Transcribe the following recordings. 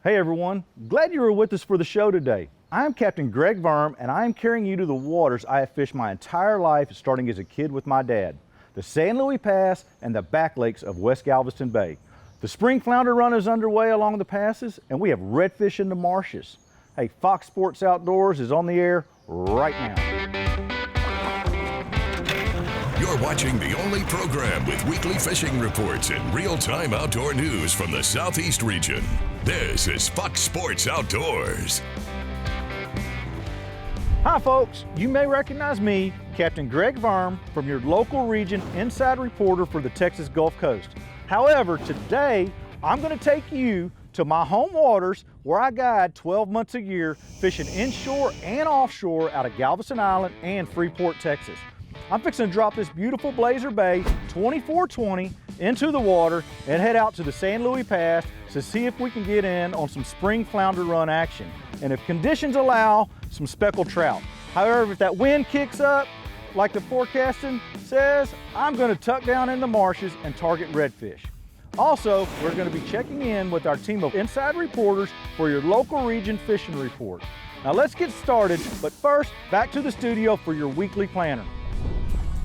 Hey everyone, glad you were with us for the show today. I'm Captain Greg Verm and I am carrying you to the waters I have fished my entire life starting as a kid with my dad. The San Luis Pass and the back lakes of West Galveston Bay. The spring flounder run is underway along the passes and we have redfish in the marshes. Hey, Fox Sports Outdoors is on the air right now. You're watching the only program with weekly fishing reports and real-time outdoor news from the Southeast region. This is Fox Sports Outdoors. Hi folks, you may recognize me, Captain Greg Verm, from your local region inside reporter for the Texas Gulf Coast. However, today I'm going to take you to my home waters where I guide 12 months a year fishing inshore and offshore out of Galveston Island and Freeport, Texas. I'm fixing to drop this beautiful Blazer Bay 2420 into the water and head out to the San Luis Pass to see if we can get in on some spring flounder run action. And if conditions allow, some speckled trout. However, if that wind kicks up, like the forecasting says, I'm going to tuck down in the marshes and target redfish. Also, we're going to be checking in with our team of inside reporters for your local region fishing report. Now let's get started, but first, back to the studio for your weekly planner.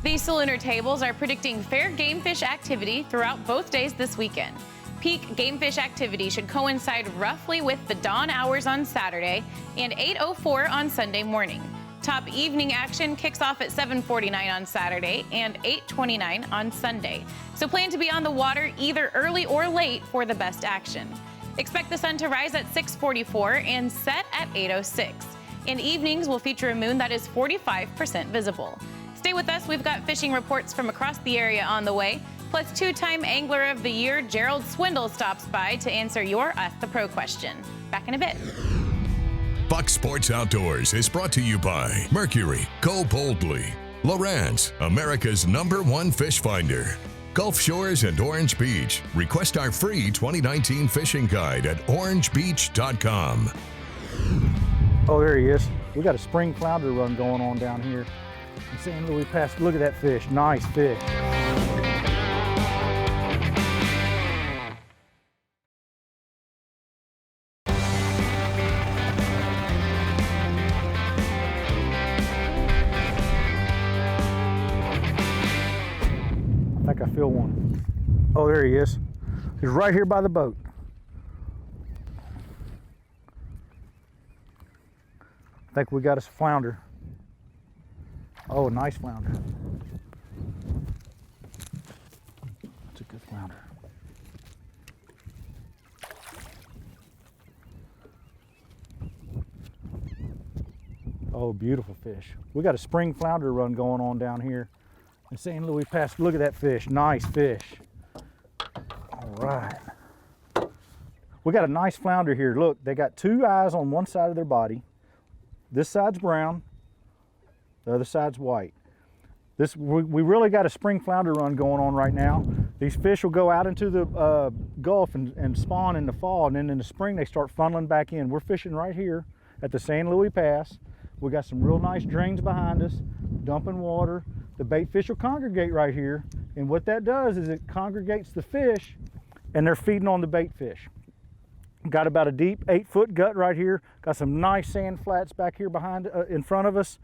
These Solunar tables are predicting fair game fish activity throughout both days this weekend. Peak game fish activity should coincide roughly with the dawn hours on Saturday and 8:04 on Sunday morning. Top evening action kicks off at 7:49 on Saturday and 8:29 on Sunday. So plan to be on the water either early or late for the best action. Expect the sun to rise at 6:44 and set at 8:06. And evenings will feature a moon that is 45% visible. Stay with us, we've got fishing reports from across the area on the way, plus two-time Angler of the Year Gerald Swindle stops by to answer your Ask the Pro question. Back in a bit. Fox Sports Outdoors is brought to you by Mercury, Go Boldly, Lowrance, America's #1 fish finder, Gulf Shores and Orange Beach. Request our free 2019 fishing guide at orangebeach.com. Oh, there he is. We got a spring flounder run going on down here in San Luis Pass. Look at that fish, nice fish. I think I feel one. Oh, there he is. He's right here by the boat. I think we got us a flounder. Oh, a nice flounder. That's a good flounder. Oh, beautiful fish. We got a spring flounder run going on down here in San Luis Pass. Look at that fish, nice fish. All right. We got a nice flounder here. Look, they got two eyes on one side of their body. This side's brown, the other side's white. We really got a spring flounder run going on right now. These fish will go out into the Gulf and spawn in the fall, and then in the spring they start funneling back in. We're fishing right here at the San Luis Pass. We got some real nice drains behind us, dumping water. The bait fish will congregate right here, and what that does is it congregates the fish, and they're feeding on the bait fish. Got about a deep 8-foot gut right here. Got some nice sand flats back here behind, in front of us.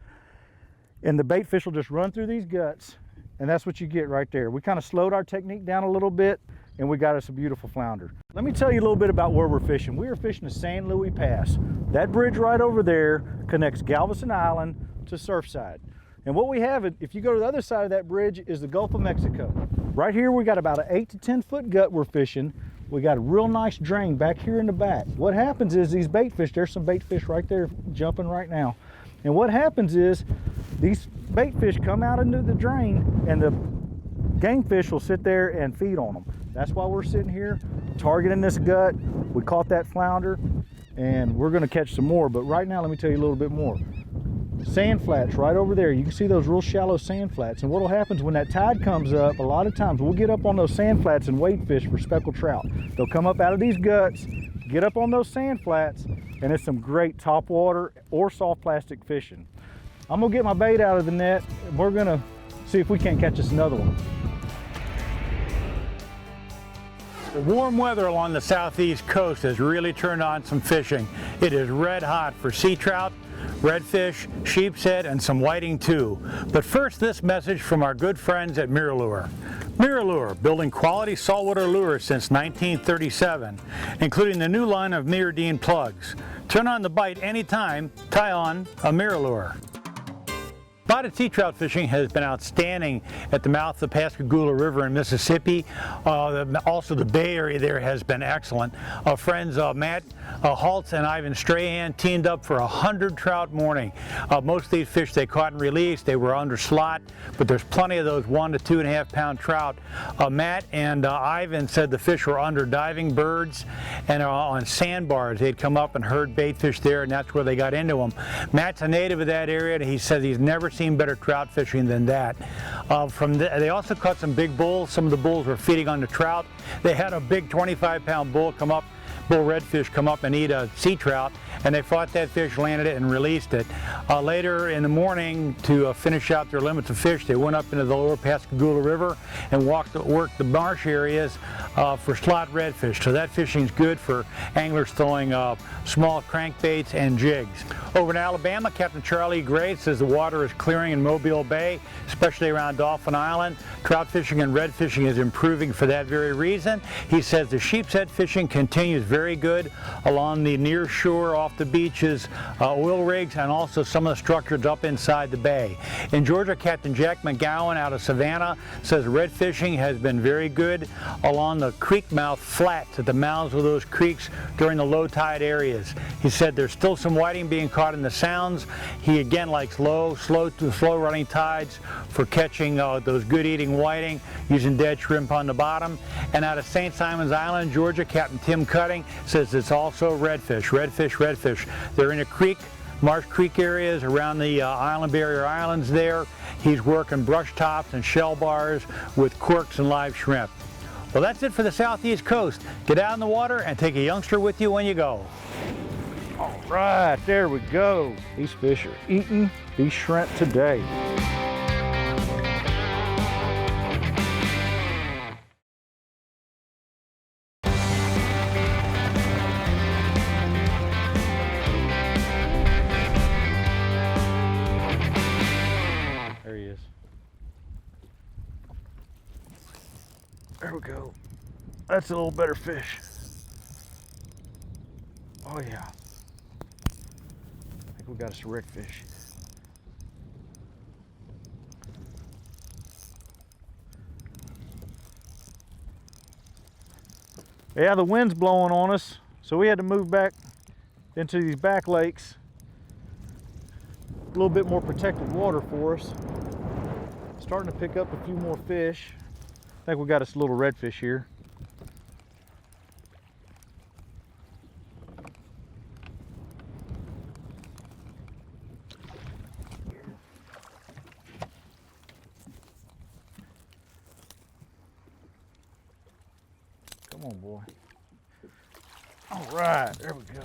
And the bait fish will just run through these guts. And that's what you get right there. We kind of slowed our technique down a little bit and we got us a beautiful flounder. Let me tell you a little bit about where we're fishing. We are fishing the San Luis Pass. That bridge right over there connects Galveston Island to Surfside. And what we have, if you go to the other side of that bridge, is the Gulf of Mexico. Right here we got about an 8 to 10 foot gut we're fishing. We got a real nice drain back here in the back. What happens is these bait fish, there's some bait fish right there jumping right now. And what happens is these bait fish come out into the drain and the game fish will sit there and feed on them. That's why we're sitting here targeting this gut. We caught that flounder and we're gonna catch some more. But right now, let me tell you a little bit more. Sand flats right over there. You can see those real shallow sand flats. And what'll happen is when that tide comes up, a lot of times we'll get up on those sand flats and wade fish for speckled trout. They'll come up out of these guts, get up on those sand flats, and it's some great topwater or soft plastic fishing. I'm gonna get my bait out of the net and we're gonna see if we can't catch us another one. The warm weather along the southeast coast has really turned on some fishing. It is red hot for sea trout, redfish, sheepshead, and some whiting too. But first, this message from our good friends at Miralure. Miralure, building quality saltwater lures since 1937, including the new line of Mirrodine plugs. Turn on the bite anytime, tie on a Miralure. Spotted sea trout fishing has been outstanding at the mouth of the Pascagoula River in Mississippi. Also the Bay Area there has been excellent. Friends Matt Haltz and Ivan Strahan teamed up for 100 trout morning. Most of these fish they caught and released, they were under slot, but there's plenty of those 1 to 2.5 pound trout. Matt and Ivan said the fish were under diving birds and on sandbars. They'd come up and herd bait fish there, and that's where they got into them. Matt's a native of that area, and he says he's never seen better trout fishing than that. They also caught some big bulls. Some of the bulls were feeding on the trout. They had a big 25-pound bull redfish come up and eat a sea trout, and they fought that fish, landed it, and released it. Later in the morning, to finish out their limits of fish, they went up into the lower Pascagoula River and worked the marsh areas for slot redfish. So that fishing is good for anglers throwing small crankbaits and jigs. Over in Alabama, Captain Charlie Gray says the water is clearing in Mobile Bay, especially around Dauphin Island. Trout fishing and red fishing is improving for that very reason. He says the sheepshead fishing continues very good along the near shore, off the beaches, oil rigs, and also some of the structures up inside the bay. In Georgia, Captain Jack McGowan out of Savannah says red fishing has been very good along the creek mouth flats at the mouths of those creeks during the low tide areas. He said there's still some whiting being caught in the sounds. He again likes slow running tides for catching those good eating whiting using dead shrimp on the bottom. And out of St. Simon's Island, Georgia, Captain Tim Cutting says it's also redfish. They're in a creek, Marsh Creek areas around the island barrier islands there. He's working brush tops and shell bars with corks and live shrimp. Well, that's it for the southeast coast. Get out in the water and take a youngster with you when you go. All right, there we go. These fish are eating these shrimp today. There he is. There we go. That's a little better fish. Oh yeah. I think we got us a redfish. Yeah, the wind's blowing on us, so we had to move back into these back lakes. A little bit more protected water for us. Starting to pick up a few more fish. I think we got us a little redfish here. Come on, boy. All right, there we go.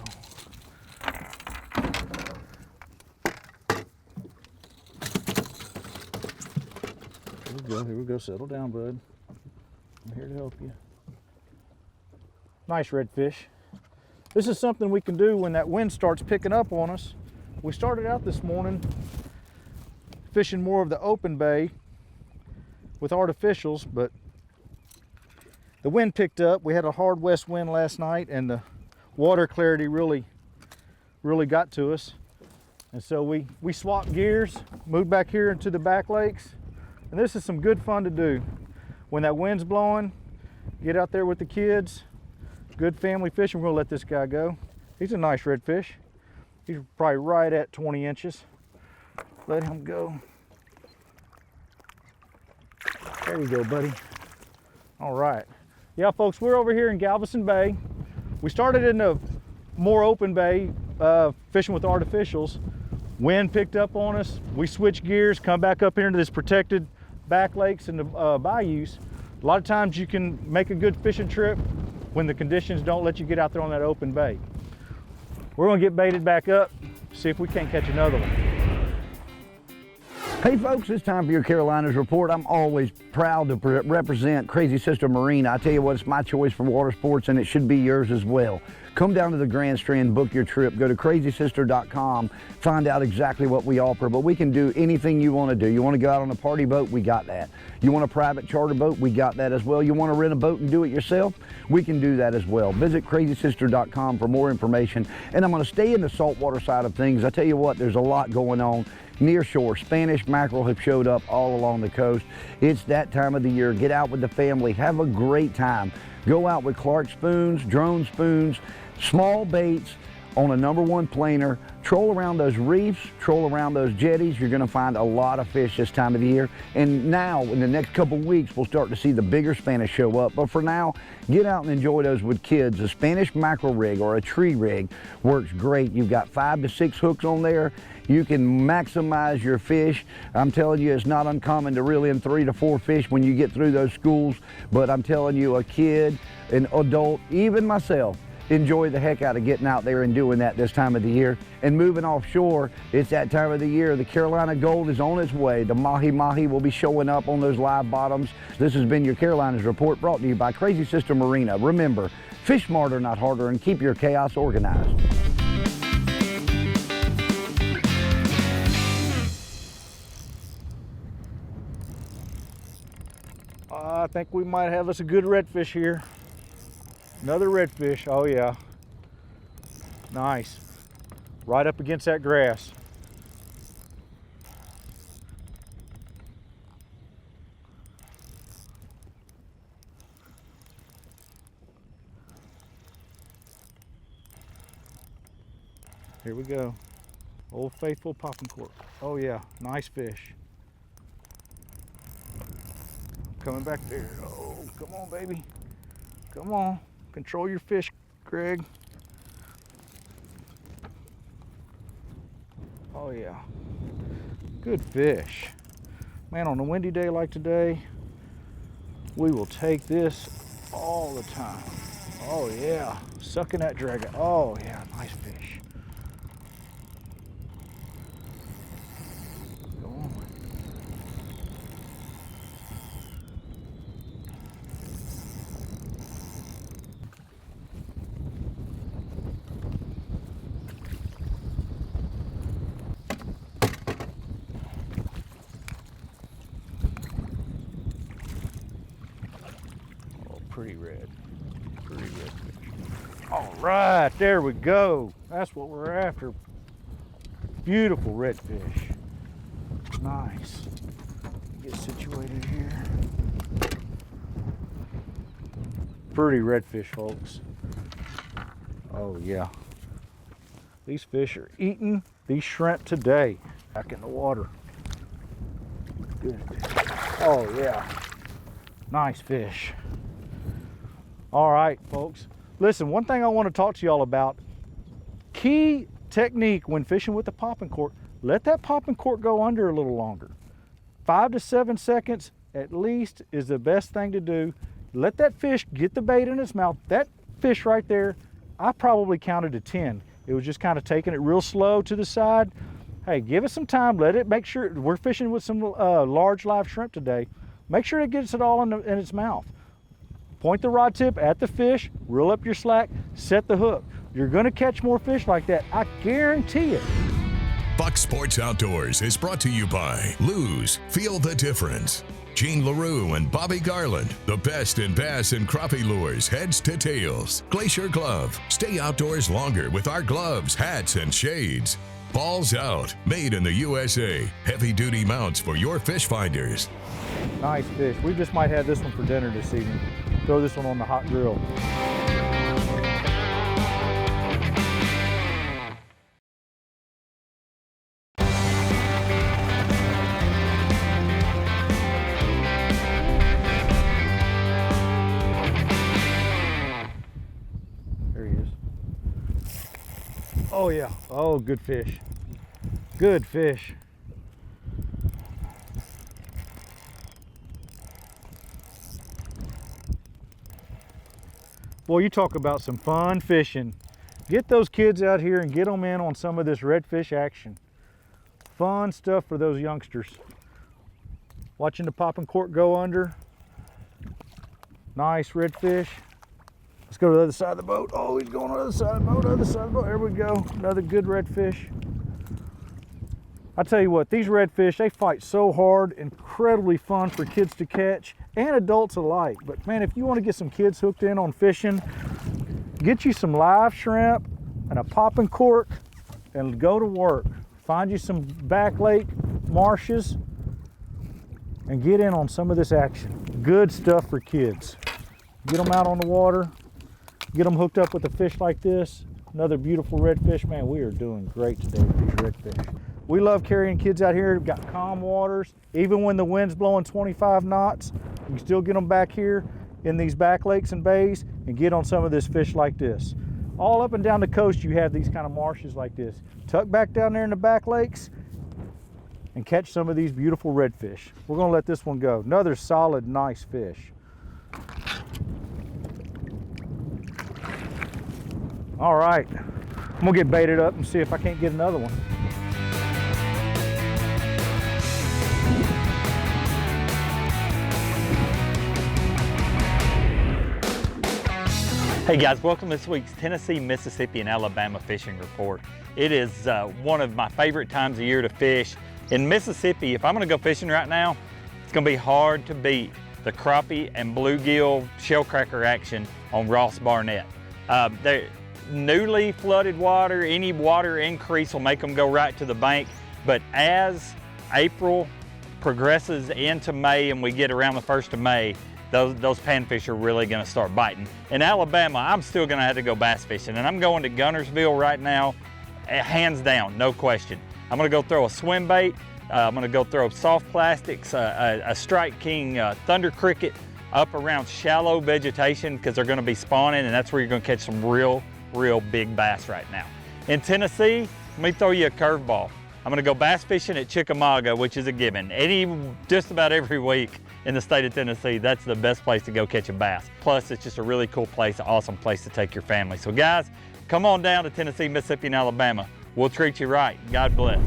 Here we go. Settle down, bud. I'm here to help you. Nice redfish. This is something we can do when that wind starts picking up on us. We started out this morning fishing more of the open bay with artificials, but the wind picked up. We had a hard west wind last night, and the water clarity really got to us. And so we swapped gears, moved back here into the back lakes, and this is some good fun to do. When that wind's blowing, get out there with the kids. Good family fishing. We're gonna let this guy go. He's a nice redfish. He's probably right at 20 inches. Let him go. There you go, buddy. All right. Yeah, folks, we're over here in Galveston Bay. We started in the more open bay, fishing with artificials. Wind picked up on us. We switched gears, come back up here into this protected back lakes and the bayous. A lot of times you can make a good fishing trip when the conditions don't let you get out there on that open bay. We're gonna get baited back up, see if we can't catch another one. Hey folks, it's time for your Carolinas Report. I'm always proud to represent Crazy Sister Marina. I tell you what, it's my choice for water sports and it should be yours as well. Come down to the Grand Strand, book your trip, go to crazysister.com, find out exactly what we offer, but we can do anything you want to do. You want to go out on a party boat, we got that. You want a private charter boat, we got that as well. You want to rent a boat and do it yourself, we can do that as well. Visit crazysister.com for more information. And I'm going to stay in the saltwater side of things. I tell you what, there's a lot going on. Near shore, Spanish mackerel have showed up all along the coast. It's that time of the year. Get out with the family, have a great time. Go out with Clark spoons, drone spoons, small baits on a #1 planer. Troll around those reefs, troll around those jetties. You're gonna find a lot of fish this time of the year. And now, in the next couple weeks, we'll start to see the bigger Spanish show up. But for now, get out and enjoy those with kids. A Spanish mackerel rig or a tree rig works great. You've got 5 to 6 hooks on there. You can maximize your fish. I'm telling you, it's not uncommon to reel in 3 to 4 fish when you get through those schools. But I'm telling you, a kid, an adult, even myself, enjoy the heck out of getting out there and doing that this time of the year. And moving offshore, it's that time of the year. The Carolina Gold is on its way. The mahi-mahi will be showing up on those live bottoms. This has been your Carolinas Report, brought to you by Crazy Sister Marina. Remember, fish smarter, not harder, and keep your chaos organized. I think we might have us a good redfish here. Another redfish, oh yeah. Nice. Right up against that grass. Here we go. Old faithful popping cork. Oh yeah, nice fish. Coming back there. Oh, come on, baby. Come on. Control your fish, Greg. Oh yeah. Good fish. Man, on a windy day like today, we will take this all the time. Oh yeah. Sucking that drag. Oh yeah, nice fish. Come on. Pretty red fish. All right, there we go. That's what we're after. Beautiful redfish. Nice. Get situated here. Pretty redfish, folks. Oh yeah. These fish are eating these shrimp today. Back in the water. Good fish. Oh yeah. Nice fish. All right, folks. Listen, one thing I want to talk to y'all about. Key technique when fishing with the popping cork, let that popping cork go under a little longer. 5 to 7 seconds at least is the best thing to do. Let that fish get the bait in its mouth. That fish right there, I probably counted to 10. It was just kind of taking it real slow to the side. Hey, give it some time. Let it, make sure, we're fishing with some large live shrimp today. Make sure it gets it all in its mouth. Point the rod tip at the fish, reel up your slack, set the hook. You're gonna catch more fish like that, I guarantee it. Buck Sports Outdoors is brought to you by Lose, Feel the Difference. Gene LaRue and Bobby Garland, the best in bass and crappie lures, heads to tails. Glacier Glove, stay outdoors longer with our gloves, hats, and shades. Balls Out, made in the USA. Heavy duty mounts for your fish finders. Nice fish. We just might have this one for dinner this evening. Throw this one on the hot grill. There he is. Oh yeah. Oh, good fish. Good fish. Boy, you talk about some fun fishing. Get those kids out here and get them in on some of this redfish action. Fun stuff for those youngsters. Watching the popping cork go under. Nice redfish. Let's go to the other side of the boat. Oh, he's going to the other side of the boat, other side of the boat. There we go. Another good redfish. I tell you what, these redfish, they fight so hard, incredibly fun for kids to catch and adults alike. But man, if you want to get some kids hooked in on fishing, get you some live shrimp and a popping cork and go to work. Find you some back lake marshes and get in on some of this action. Good stuff for kids. Get them out on the water, get them hooked up with a fish like this. Another beautiful redfish. Man, we are doing great today with these redfish. We love carrying kids out here. We've got calm waters. Even when the wind's blowing 25 knots, you can still get them back here in these back lakes and bays and get on some of this fish like this. All up and down the coast, you have these kind of marshes like this. Tuck back down there in the back lakes and catch some of these beautiful redfish. We're gonna let this one go. Another solid, nice fish. All right, I'm gonna get baited up and see if I can't get another one. Hey guys, welcome to this week's Tennessee, Mississippi, and Alabama fishing report. It is one of my favorite times of year to fish. In Mississippi, if I'm gonna go fishing right now, it's gonna be hard to beat the crappie and bluegill shellcracker action on Ross Barnett. They're newly flooded water, any water increase will make them go right to the bank, but as April progresses into May and we get around the 1st of May, those panfish are really gonna start biting. In Alabama, I'm still gonna have to go bass fishing, and I'm going to Gunnersville right now, hands down, no question. I'm gonna go throw a swim bait, I'm gonna go throw soft plastics, a Strike King Thunder Cricket up around shallow vegetation because they're gonna be spawning, and that's where you're gonna catch some real big bass right now. In Tennessee, let me throw you a curveball. I'm gonna go bass fishing at Chickamauga, which is a given. Just about every week in the state of Tennessee, that's the best place to go catch a bass. Plus, it's just a really cool place, an awesome place to take your family. So guys, come on down to Tennessee, Mississippi, and Alabama. We'll treat you right. God bless.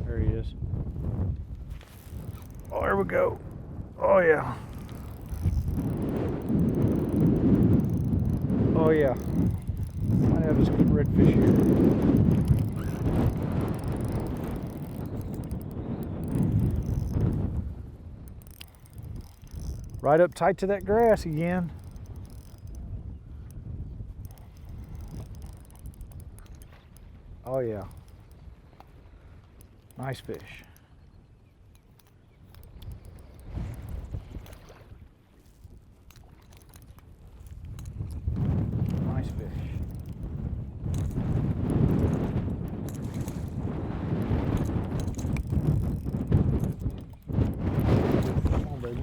There he is. Oh, there we go. Oh yeah. Oh yeah, I have this good redfish here. Right up tight to that grass again. Oh yeah, nice fish. Nice fish. Come on, baby.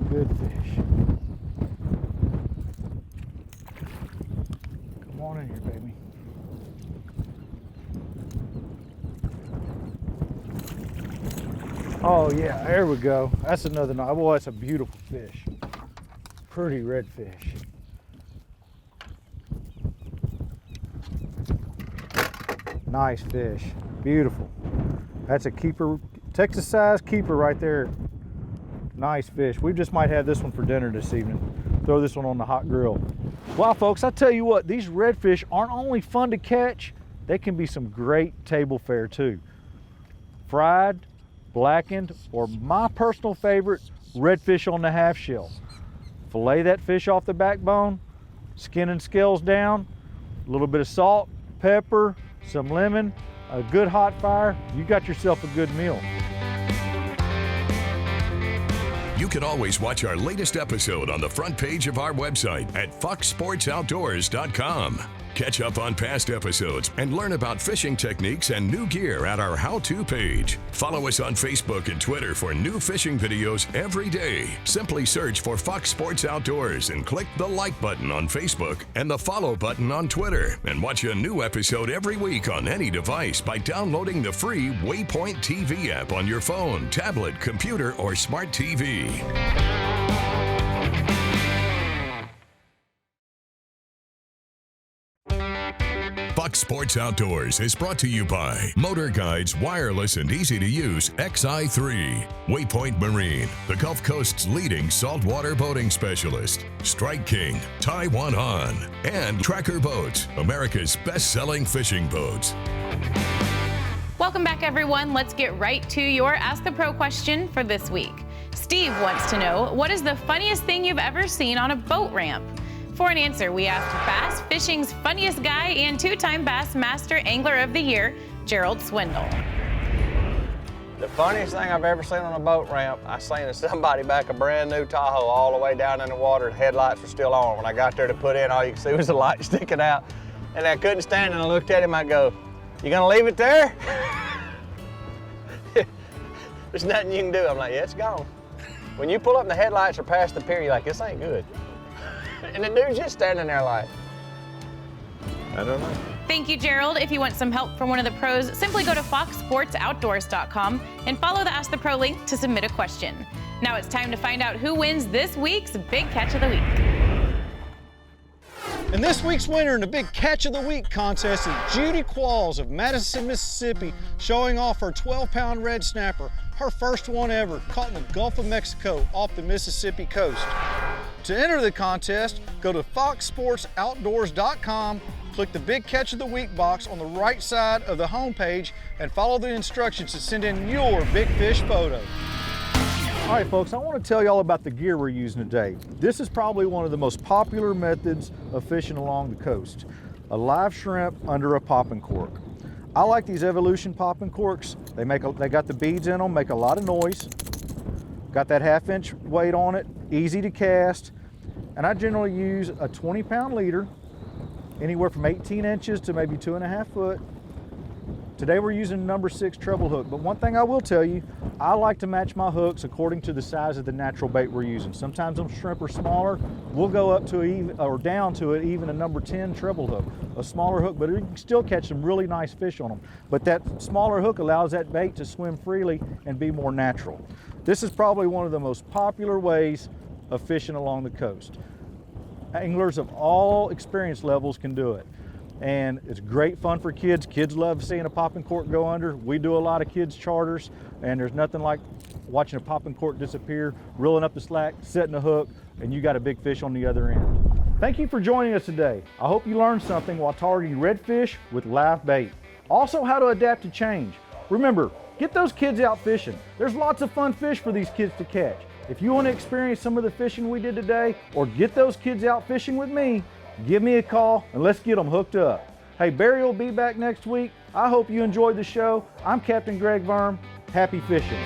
Good fish. Come on in here, baby. Oh yeah, there we go. That's another nice. Boy, that's a beautiful fish. Pretty redfish. Nice fish. Beautiful. That's a keeper, Texas size keeper right there. Nice fish. We just might have this one for dinner this evening. Throw this one on the hot grill. Wow, folks, I tell you what, these redfish aren't only fun to catch, they can be some great table fare too. Fried, blackened, or my personal favorite, redfish on the half shell. Fillet that fish off the backbone, skin and scales down, a little bit of salt, pepper, some lemon, a good hot fire, you got yourself a good meal. You can always watch our latest episode on the front page of our website at foxsportsoutdoors.com. Catch up on past episodes and learn about fishing techniques and new gear at our how-to page. Follow us on Facebook and Twitter for new fishing videos every day. Simply search for Fox Sports Outdoors and click the like button on Facebook and the follow button on Twitter, and watch a new episode every week on any device by downloading the free Waypoint TV app on your phone, tablet, computer, or smart TV. Fox Sports Outdoors is brought to you by Motor Guide's wireless and easy-to-use XI3, Waypoint Marine, the Gulf Coast's leading saltwater boating specialist, Strike King, Taiwan On, and Tracker Boats, America's best-selling fishing boats. Welcome back, everyone. Let's get right to your Ask the Pro question for this week. Steve wants to know, what is the funniest thing you've ever seen on a boat ramp? For an answer, we asked Bass Fishing's funniest guy and two-time Bass Master Angler of the Year, Gerald Swindle. The funniest thing I've ever seen on a boat ramp, I seen somebody back a brand new Tahoe all the way down in the water. The headlights were still on. When I got there to put in, all you could see was the light sticking out. And I couldn't stand it, and I looked at him, I go, "You gonna leave it there?" There's nothing you can do. I'm like, "Yeah, it's gone." When you pull up and the headlights are past the pier, you're like, "This ain't good." And the dude's just standing there like, I don't know. Thank you, Gerald. If you want some help from one of the pros, simply go to foxsportsoutdoors.com and follow the Ask the Pro link to submit a question. Now it's time to find out who wins this week's Big Catch of the Week. And this week's winner in the Big Catch of the Week contest is Judy Qualls of Madison, Mississippi, showing off her 12-pound red snapper, her first one ever, caught in the Gulf of Mexico off the Mississippi coast. To enter the contest, go to foxsportsoutdoors.com, click the Big Catch of the Week box on the right side of the homepage, and follow the instructions to send in your big fish photo. All right, folks, I want to tell you all about the gear we're using today. This is probably one of the most popular methods of fishing along the coast. A live shrimp under a popping cork. I like these Evolution popping corks. They got the beads in them, make a lot of noise. Got that 1/2-inch weight on it, easy to cast. And I generally use a 20-pound leader, anywhere from 18 inches to maybe 2.5 foot. Today we're using number 6 treble hook, but one thing I will tell you, I like to match my hooks according to the size of the natural bait we're using. Sometimes them shrimp are smaller. We'll go up to down to it, even a number 10 treble hook, a smaller hook, but you can still catch some really nice fish on them. But that smaller hook allows that bait to swim freely and be more natural. This is probably one of the most popular ways of fishing along the coast. Anglers of all experience levels can do it. And it's great fun for kids. Kids love seeing a popping cork go under. We do a lot of kids charters, and there's nothing like watching a popping cork disappear, reeling up the slack, setting a hook, and you got a big fish on the other end. Thank you for joining us today. I hope you learned something while targeting redfish with live bait. Also, how to adapt to change. Remember, get those kids out fishing. There's lots of fun fish for these kids to catch. If you want to experience some of the fishing we did today, or get those kids out fishing with me, give me a call and let's get them hooked up. Hey, Barry will be back next week. I hope you enjoyed the show. I'm Captain Greg Verm. Happy fishing.